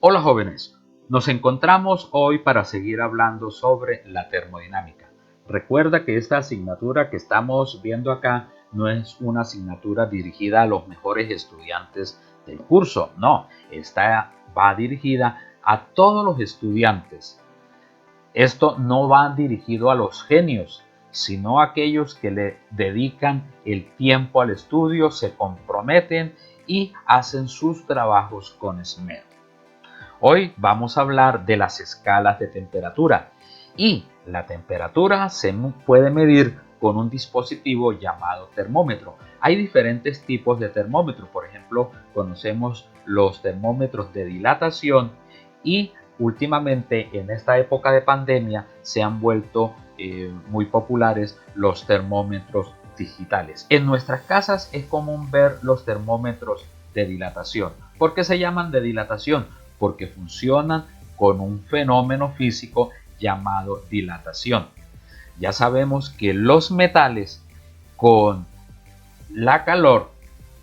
Hola jóvenes, nos encontramos hoy para seguir hablando sobre la termodinámica. Recuerda que esta asignatura que estamos viendo acá no es una asignatura dirigida a los mejores estudiantes del curso, no, esta va dirigida a todos los estudiantes. Esto no va dirigido a los genios, sino a aquellos que le dedican el tiempo al estudio, se comprometen y hacen sus trabajos con esmero. Hoy vamos a hablar de las escalas de temperatura y la temperatura se puede medir con un dispositivo llamado termómetro. Hay diferentes tipos de termómetros, por ejemplo, conocemos los termómetros de dilatación y últimamente en esta época de pandemia se han vuelto muy populares los termómetros digitales. En nuestras casas es común ver los termómetros de dilatación. ¿Por qué se llaman de dilatación? Porque funcionan con un fenómeno físico llamado dilatación. Ya sabemos que los metales con la calor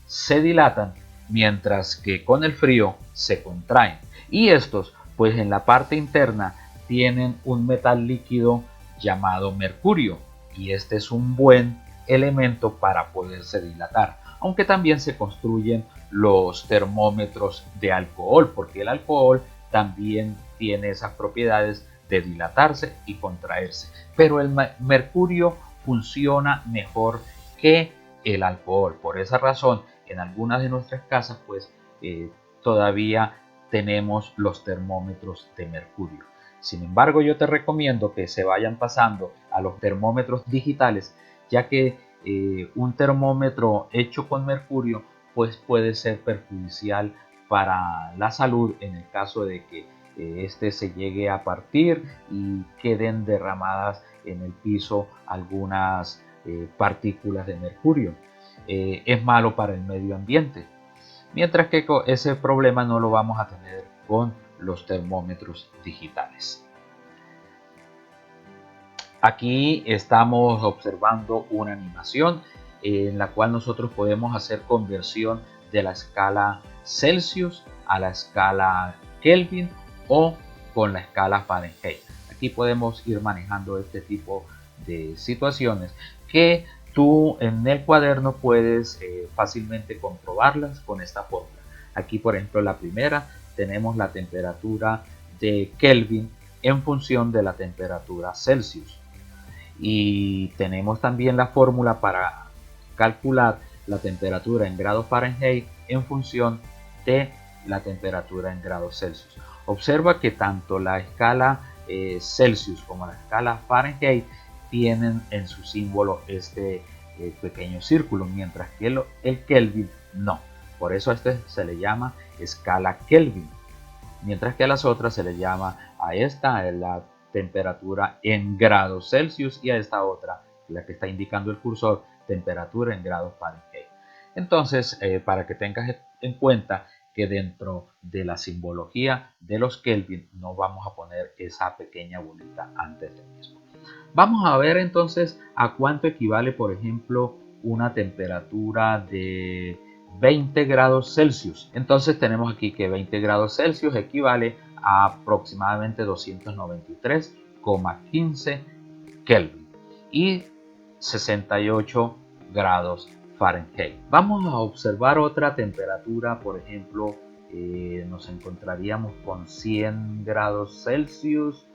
se dilatan, mientras que con el frío se contraen. Y estos, pues en la parte interna, tienen un metal líquido llamado mercurio. Y este es un buen elemento para poderse dilatar. Aunque también se construyen los termómetros de alcohol, porque el alcohol también tiene esas propiedades de dilatarse y contraerse. Pero el mercurio funciona mejor que el alcohol. Por esa razón, en algunas de nuestras casas, pues todavía tenemos los termómetros de mercurio. Sin embargo, yo te recomiendo que se vayan pasando a los termómetros digitales, ya que un termómetro hecho con mercurio pues puede ser perjudicial para la salud en el caso de que este se llegue a partir y queden derramadas en el piso algunas partículas de mercurio. Es malo para el medio ambiente, mientras que ese problema no lo vamos a tener con los termómetros digitales. Aquí estamos observando una animación en la cual nosotros podemos hacer conversión de la escala Celsius a la escala Kelvin o con la escala Fahrenheit. Aquí podemos ir manejando este tipo de situaciones que tú en el cuaderno puedes fácilmente comprobarlas con esta fórmula. Aquí, por ejemplo, la primera, tenemos la temperatura de Kelvin en función de la temperatura Celsius. Y tenemos también la fórmula para calcular la temperatura en grados Fahrenheit en función de la temperatura en grados Celsius. Observa que tanto la escala Celsius como la escala Fahrenheit tienen en su símbolo este pequeño círculo, mientras que el Kelvin no. Por eso a este se le llama escala Kelvin, mientras que a las otras se le llama a esta la temperatura en grados Celsius y a esta otra, la que está indicando el cursor, temperatura en grados Fahrenheit. Entonces, para que tengas en cuenta que dentro de la simbología de los Kelvin no vamos a poner esa pequeña bolita antes del mismo. Vamos a ver entonces a cuánto equivale, por ejemplo, una temperatura de 20 grados Celsius. Entonces tenemos aquí que 20 grados Celsius equivale a aproximadamente 293,15 Kelvin y 68 grados Fahrenheit. Vamos a observar otra temperatura, por ejemplo, nos encontraríamos con 100 grados Celsius.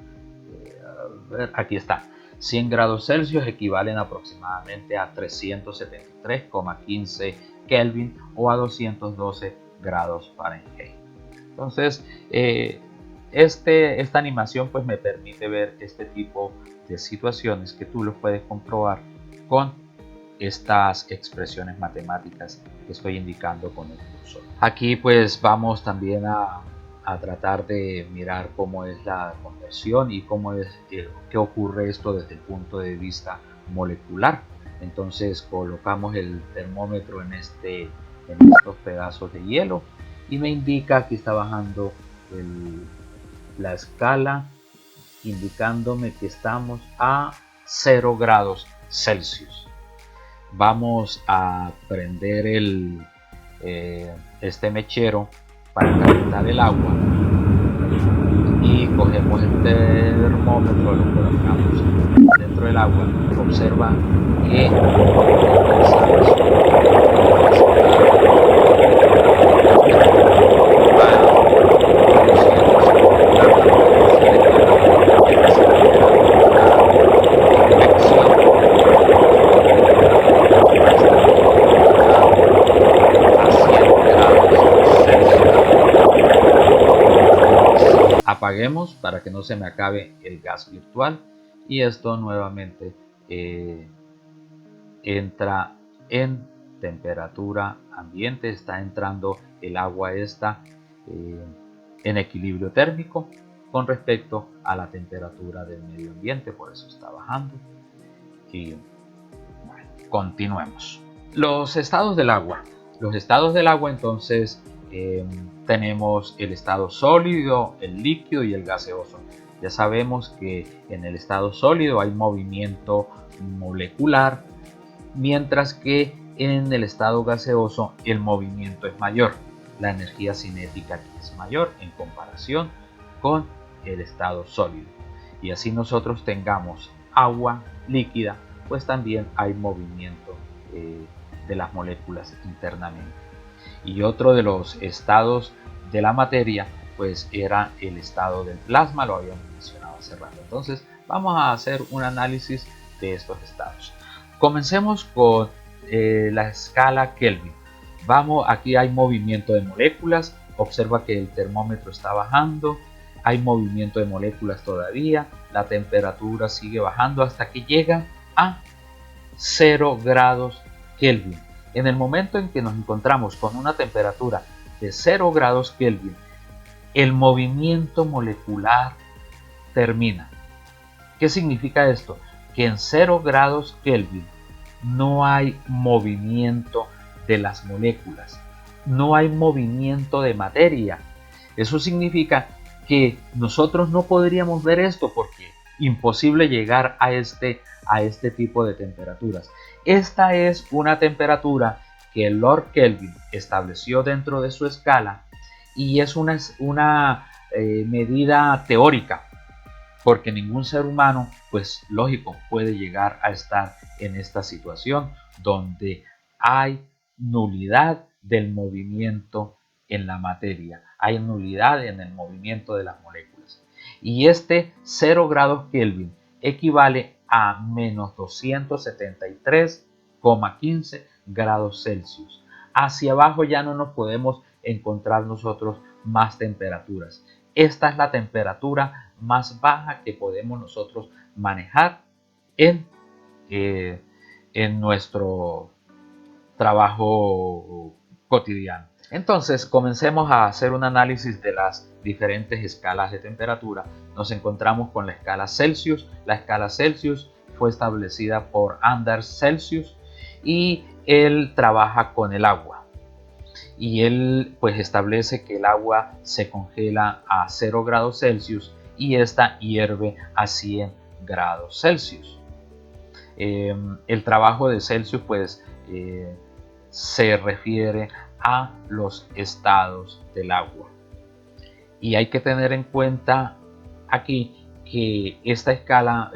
A ver, aquí está. 100 grados Celsius equivalen aproximadamente a 373,15 Kelvin o a 212 grados Fahrenheit. Entonces, esta animación pues me permite ver este tipo de situaciones que tú los puedes comprobar con estas expresiones matemáticas que estoy indicando con el cursor. Aquí pues vamos también a tratar de mirar cómo es la conversión y cómo es qué ocurre esto desde el punto de vista molecular. Entonces colocamos el termómetro en estos pedazos de hielo y me indica que está bajando la escala, indicándome que estamos a 0 grados Celsius. Vamos a prender este mechero para calentar el agua cogemos el termómetro, lo colocamos dentro del agua, observa que apaguemos para que no se me acabe el gas virtual y esto nuevamente entra en temperatura ambiente, está entrando el agua esta en equilibrio térmico con respecto a la temperatura del medio ambiente, por eso está bajando. Y bueno, continuemos. Los estados del agua. Los estados del agua entonces tenemos el estado sólido, el líquido y el gaseoso. Ya sabemos que en el estado sólido hay movimiento molecular, mientras que en el estado gaseoso el movimiento es mayor. La energía cinética aquí es mayor en comparación con el estado sólido. Y así nosotros tengamos agua líquida, pues también hay movimiento de las moléculas internamente. Y otro de los estados de la materia pues era el estado del plasma, lo habíamos mencionado hace rato. Entonces vamos a hacer un análisis de estos estados. Comencemos con la escala Kelvin. Aquí hay movimiento de moléculas, observa que el termómetro está bajando, hay movimiento de moléculas todavía, la temperatura sigue bajando hasta que llega a 0 grados Kelvin. En el momento en que nos encontramos con una temperatura de 0 grados Kelvin, el movimiento molecular termina. ¿Qué significa esto? Que en 0 grados Kelvin no hay movimiento de las moléculas, no hay movimiento de materia. Eso significa que nosotros no podríamos ver esto porque imposible llegar a este tipo de temperaturas. Esta es una temperatura que Lord Kelvin estableció dentro de su escala y es una medida teórica, porque ningún ser humano, pues lógico, puede llegar a estar en esta situación donde hay nulidad del movimiento en la materia, hay nulidad en el movimiento de las moléculas. Y este 0 grados Kelvin equivale a menos 273,15 grados Celsius. Hacia abajo ya no nos podemos encontrar nosotros más temperaturas. Esta es la temperatura más baja que podemos nosotros manejar en nuestro trabajo cotidiano. Entonces comencemos a hacer un análisis de las diferentes escalas de temperatura. Nos encontramos con la escala Celsius. La escala Celsius fue establecida por Anders Celsius y él trabaja con el agua. Y él pues establece que el agua se congela a 0 grados Celsius y esta hierve a 100 grados Celsius. El trabajo de Celsius pues se refiere a los estados del agua. Y hay que tener en cuenta aquí que esta escala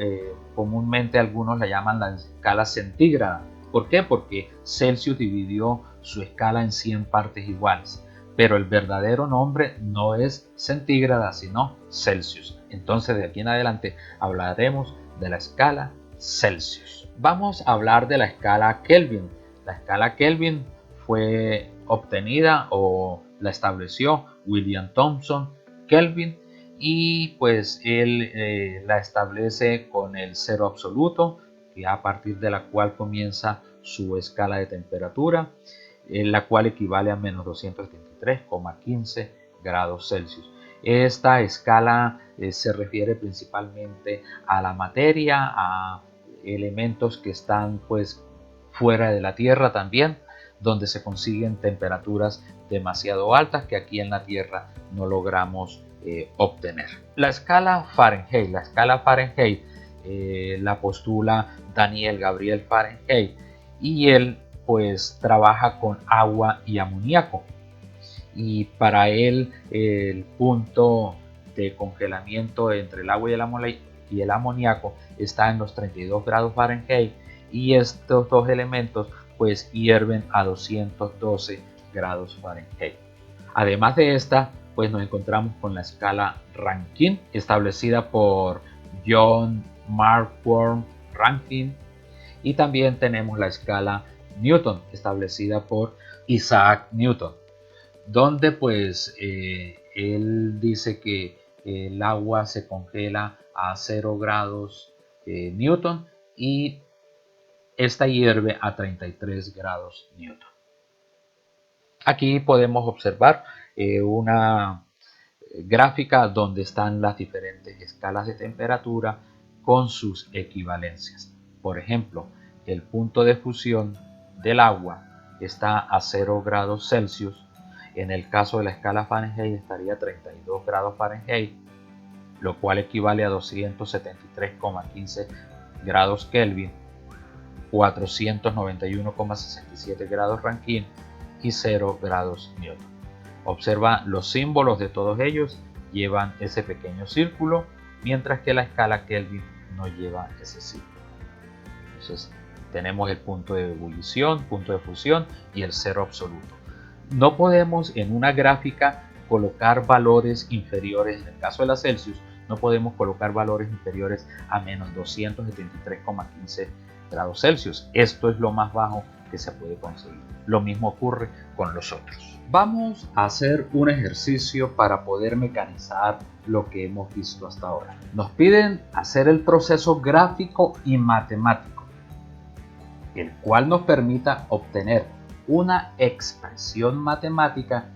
comúnmente algunos la llaman la escala centígrada. ¿Por qué? Porque Celsius dividió su escala en 100 partes iguales, pero el verdadero nombre no es centígrada sino Celsius. Entonces de aquí en adelante hablaremos de la escala Celsius. Vamos a hablar de la escala Kelvin. La escala Kelvin fue obtenida o la estableció William Thomson Kelvin y pues él la establece con el cero absoluto, que a partir de la cual comienza su escala de temperatura, la cual equivale a menos 223,15 grados Celsius. Esta escala se refiere principalmente a la materia, a elementos que están pues fuera de la Tierra también, donde se consiguen temperaturas demasiado altas que aquí en la Tierra no logramos obtener. La escala Fahrenheit. La escala Fahrenheit la postula Daniel Gabriel Fahrenheit y él pues trabaja con agua y amoníaco. Y para él el punto de congelamiento entre el agua y el amoníaco está en los 32 grados Fahrenheit, y estos dos elementos pues hierven a 212 grados Fahrenheit. Además de esta, pues nos encontramos con la escala Rankine, establecida por John Marquardt Rankine, y también tenemos la escala Newton, establecida por Isaac Newton, donde pues él dice que el agua se congela a 0 grados Newton y esta hierve a 33 grados Newton. Aquí podemos observar una gráfica donde están las diferentes escalas de temperatura con sus equivalencias. Por ejemplo, el punto de fusión del agua está a 0 grados Celsius. En el caso de la escala Fahrenheit estaría a 32 grados Fahrenheit, lo cual equivale a 273,15 grados Kelvin, 491,67 grados Rankine y 0 grados Newton. Observa los símbolos de todos ellos llevan ese pequeño círculo, mientras que la escala Kelvin no lleva ese círculo. Entonces tenemos el punto de ebullición, punto de fusión y el cero absoluto. No podemos en una gráfica colocar valores inferiores, en el caso de la Celsius, no podemos colocar valores inferiores a menos 273,15 grados Celsius. Esto es lo más bajo que se puede conseguir. Lo mismo ocurre con los otros. Vamos a hacer un ejercicio para poder mecanizar lo que hemos visto hasta ahora. Nos piden hacer el proceso gráfico y matemático, el cual nos permita obtener una expresión matemática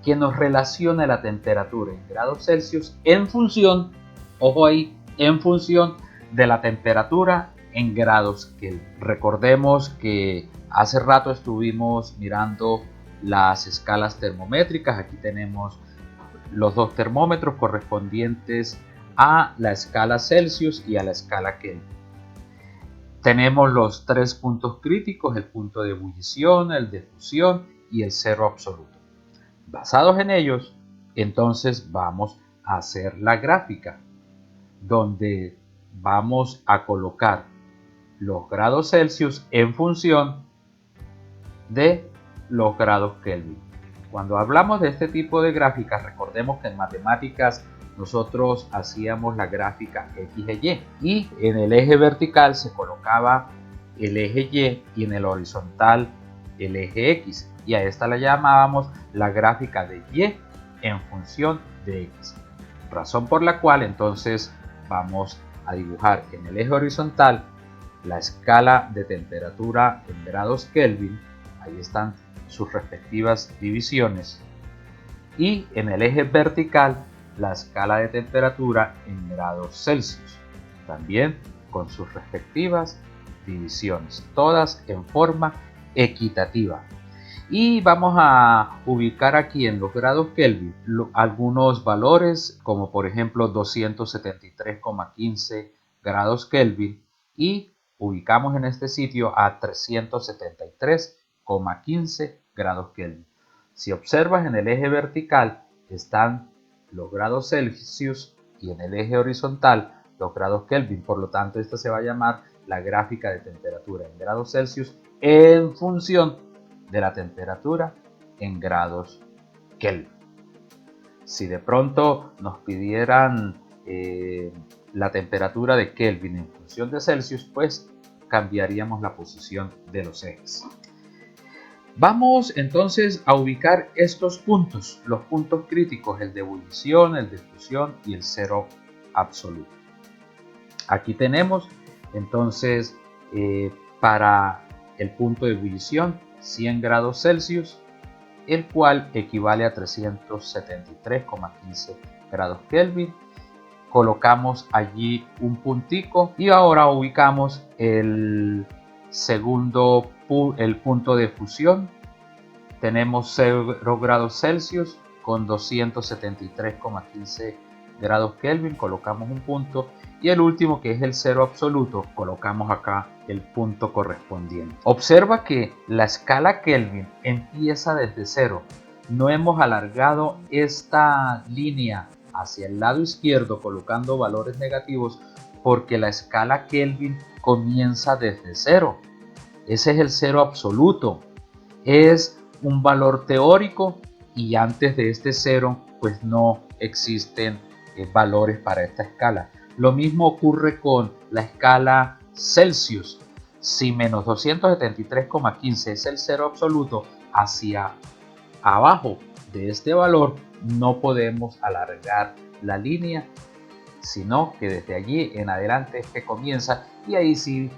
que nos relacione la temperatura en grados Celsius en función, ojo ahí, en función de la temperatura en grados Kelvin. Recordemos que hace rato estuvimos mirando las escalas termométricas. Aquí tenemos los dos termómetros correspondientes a la escala Celsius y a la escala Kelvin. Tenemos los tres puntos críticos, el punto de ebullición, el de fusión y el cero absoluto. Basados en ellos, entonces vamos a hacer la gráfica, donde vamos a colocar los grados Celsius en función de los grados Kelvin. Cuando hablamos de este tipo de gráficas, recordemos que en matemáticas nosotros hacíamos la gráfica X e Y, y en el eje vertical se colocaba el eje Y y en el horizontal el eje X, y a esta la llamábamos la gráfica de Y en función de X. Razón por la cual entonces vamos a dibujar en el eje horizontal la escala de temperatura en grados Kelvin, ahí están sus respectivas divisiones, y en el eje vertical la escala de temperatura en grados Celsius, también con sus respectivas divisiones, todas en forma equitativa. Y vamos a ubicar aquí en los grados Kelvin algunos valores, como por ejemplo 273,15 grados Kelvin, y ubicamos en este sitio a 373,15 grados Kelvin. Si observas, en el eje vertical están los grados Celsius y en el eje horizontal los grados Kelvin. Por lo tanto, esta se va a llamar la gráfica de temperatura en grados Celsius en función de la temperatura en grados Kelvin. Si de pronto nos pidieran la temperatura de Kelvin en función de Celsius, pues cambiaríamos la posición de los ejes. Vamos entonces a ubicar estos puntos, los puntos críticos, el de ebullición, el de fusión y el cero absoluto. Aquí tenemos entonces para el punto de ebullición 100 grados Celsius, el cual equivale a 373,15 grados Kelvin. Colocamos allí un puntico y ahora ubicamos el punto de fusión. Tenemos 0 grados Celsius con 273,15 grados Kelvin, colocamos un punto, y el último, que es el cero absoluto, colocamos acá el punto correspondiente. Observa que la escala Kelvin empieza desde cero. No hemos alargado esta línea hacia el lado izquierdo colocando valores negativos porque la escala Kelvin comienza desde cero. Ese es el cero absoluto. Es un valor teórico y antes de este cero pues no existen valores para esta escala. Lo mismo ocurre con la escala Celsius. Si menos 273,15 es el cero absoluto, hacia abajo de este valor no podemos alargar la línea, sino que desde allí en adelante es que comienza, y ahí sí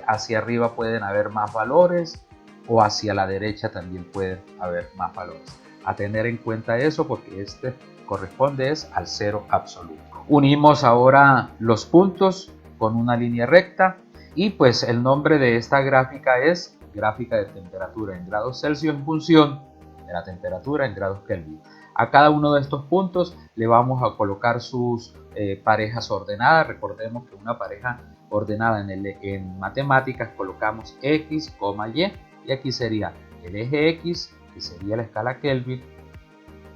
hacia arriba pueden haber más valores o hacia la derecha también pueden haber más valores. A tener en cuenta eso porque este corresponde al cero absoluto. Unimos ahora los puntos con una línea recta y pues el nombre de esta gráfica es gráfica de temperatura en grados Celsius en función de la temperatura en grados Kelvin. A cada uno de estos puntos le vamos a colocar sus parejas ordenadas. Recordemos que una pareja ordenada en matemáticas colocamos X, Y, y aquí sería el eje X, que sería la escala Kelvin,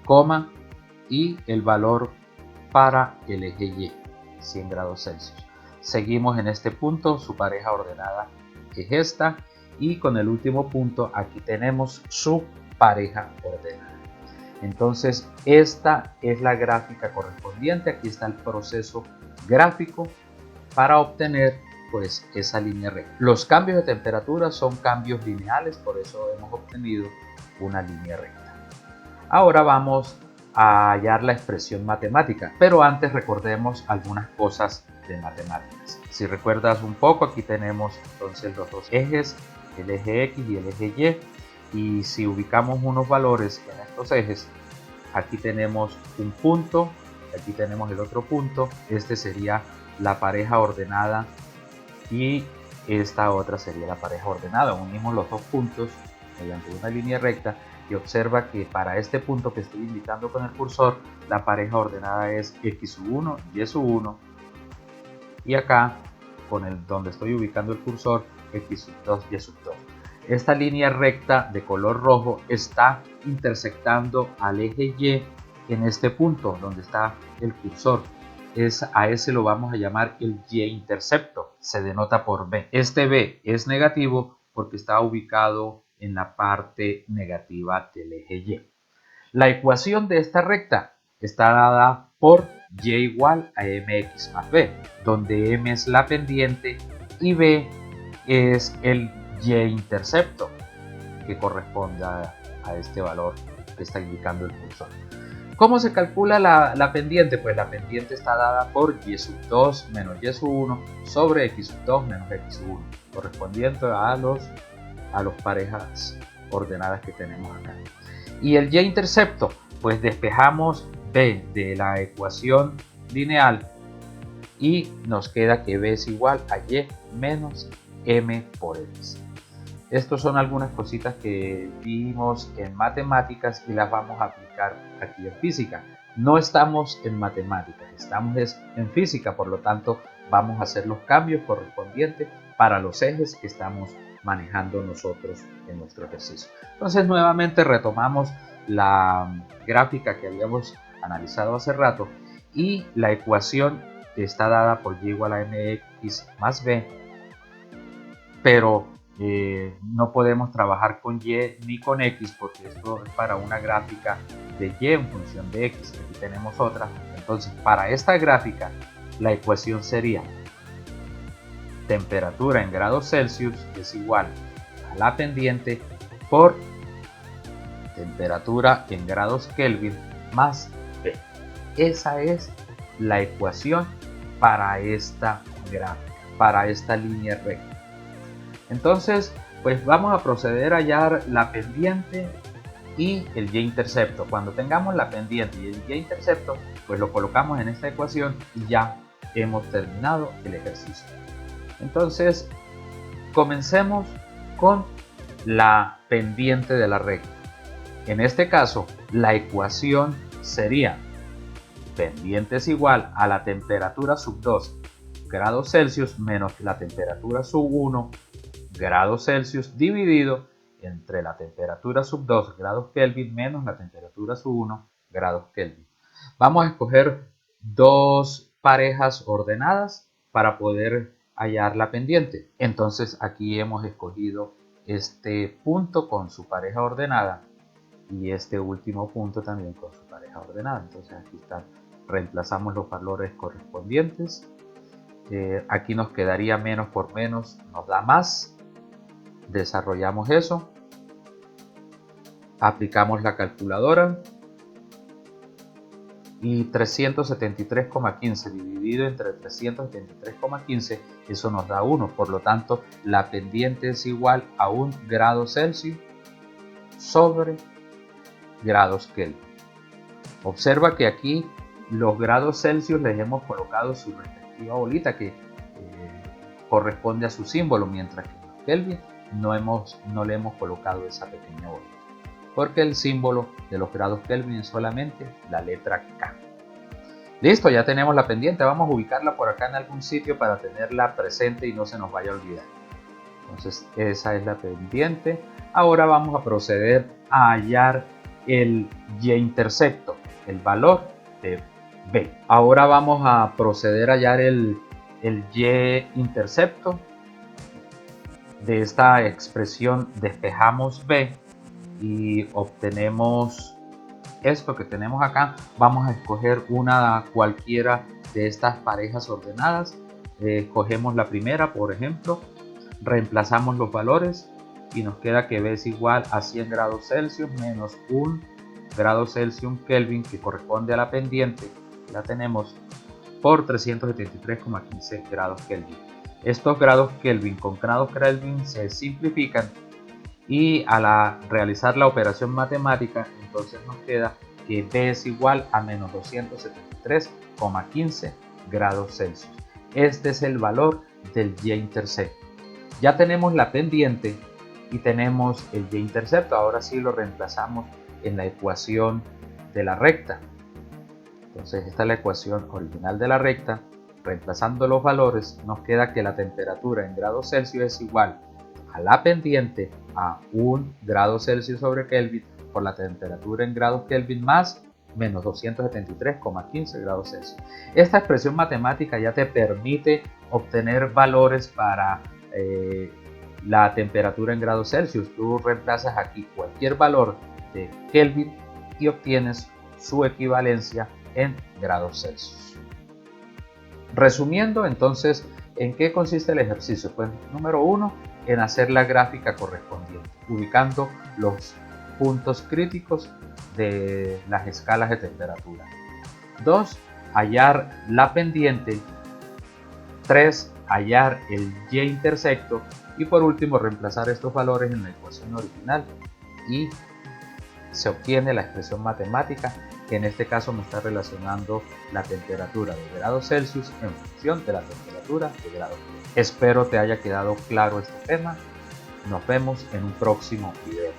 coma, y el valor para el eje Y, 100 grados Celsius. Seguimos en este punto, su pareja ordenada es esta, y con el último punto aquí tenemos su pareja ordenada. Entonces esta es la gráfica correspondiente. Aquí está el proceso gráfico para obtener pues esa línea recta. Los cambios de temperatura son cambios lineales, por eso hemos obtenido una línea recta. Ahora vamos a hallar la expresión matemática, pero antes recordemos algunas cosas de matemáticas. Si recuerdas un poco, aquí tenemos entonces los dos ejes, el eje X y el eje Y, y si ubicamos unos valores en estos ejes, aquí tenemos un punto, aquí tenemos el otro punto, este sería la pareja ordenada y esta otra sería la pareja ordenada. Unimos los dos puntos mediante una línea recta y observa que para este punto que estoy indicando con el cursor, la pareja ordenada es X1, Y1, y acá con el donde estoy ubicando el cursor, X2, Y2. Esta línea recta de color rojo está intersectando al eje Y en este punto donde está el cursor. A ese lo vamos a llamar el Y-intercepto, se denota por B. Este B es negativo porque está ubicado en la parte negativa del eje Y. La ecuación de esta recta está dada por Y igual a mx más b, donde m es la pendiente y b es el Y-intercepto que corresponde a este valor que está indicando el cursor. ¿Cómo se calcula la pendiente? Pues la pendiente está dada por y2 menos y1 sobre x2 menos x1, correspondiente a las parejas ordenadas que tenemos acá. Y el y-intercepto, pues despejamos b de la ecuación lineal y nos queda que b es igual a y menos m por x. Estas son algunas cositas que vimos en matemáticas y las vamos a aplicar aquí en física. No estamos en matemáticas, estamos en física, por lo tanto vamos a hacer los cambios correspondientes para los ejes que estamos manejando nosotros en nuestro ejercicio. Entonces nuevamente retomamos la gráfica que habíamos analizado hace rato y la ecuación está dada por y igual a mx más b, pero no podemos trabajar con y ni con x porque esto es para una gráfica de y en función de x. Aquí tenemos otra. Entonces para esta gráfica la ecuación sería temperatura en grados Celsius es igual a la pendiente por temperatura en grados Kelvin más b. Esa es la ecuación para esta gráfica, para esta línea recta. Entonces, pues vamos a proceder a hallar la pendiente y el y-intercepto. Cuando tengamos la pendiente y el y-intercepto, pues lo colocamos en esta ecuación y ya hemos terminado el ejercicio. Entonces, comencemos con la pendiente de la recta. En este caso, la ecuación sería pendiente es igual a la temperatura sub 2 grados Celsius menos la temperatura sub 1 grados Celsius dividido entre la temperatura sub 2 grados Kelvin menos la temperatura sub 1 grados Kelvin. Vamos a escoger dos parejas ordenadas para poder hallar la pendiente. Entonces aquí hemos escogido este punto con su pareja ordenada y este último punto también con su pareja ordenada. Entonces aquí está, reemplazamos los valores correspondientes. Aquí nos quedaría menos por menos, nos da más. Desarrollamos eso, aplicamos la calculadora y 373,15 dividido entre 373,15, eso nos da 1. Por lo tanto, la pendiente es igual a 1 grado Celsius sobre grados Kelvin. Observa que aquí los grados Celsius les hemos colocado su respectiva bolita que corresponde a su símbolo, mientras que en los Kelvin no le hemos colocado esa pequeña bolita, porque el símbolo de los grados Kelvin es solamente la letra K. Listo, ya tenemos la pendiente. Vamos a ubicarla por acá en algún sitio para tenerla presente y no se nos vaya a olvidar. Entonces esa es la pendiente. Ahora vamos a proceder a hallar el y-intercepto, el valor de B. Ahora vamos a proceder a hallar el y-intercepto. De esta expresión despejamos B y obtenemos esto que tenemos acá. Vamos a escoger una cualquiera de estas parejas ordenadas. Escogemos la primera, por ejemplo, reemplazamos los valores y nos queda que B es igual a 100 grados Celsius menos 1 grado Celsius Kelvin, que corresponde a la pendiente, la tenemos, por 373,15 grados Kelvin. Estos grados Kelvin con grados Kelvin se simplifican y a realizar la operación matemática, entonces nos queda que B es igual a menos 273,15 grados Celsius. Este es el valor del y-intercepto. Ya tenemos la pendiente y tenemos el y-intercepto. Ahora sí lo reemplazamos en la ecuación de la recta. Entonces esta es la ecuación original de la recta. Reemplazando los valores, nos queda que la temperatura en grados Celsius es igual a la pendiente a 1 grado Celsius sobre Kelvin por la temperatura en grados Kelvin más menos 273,15 grados Celsius. Esta expresión matemática ya te permite obtener valores para la temperatura en grados Celsius. Tú reemplazas aquí cualquier valor de Kelvin y obtienes su equivalencia en grados Celsius. Resumiendo, entonces, ¿en qué consiste el ejercicio? Pues número 1, en hacer la gráfica correspondiente, ubicando los puntos críticos de las escalas de temperatura. 2, hallar la pendiente. 3, hallar el y-intercepto. Y por último, reemplazar estos valores en la ecuación original y se obtiene la expresión matemática, que en este caso me está relacionando la temperatura de grados Celsius en función de la temperatura de grados Kelvin. Espero te haya quedado claro este tema. Nos vemos en un próximo video.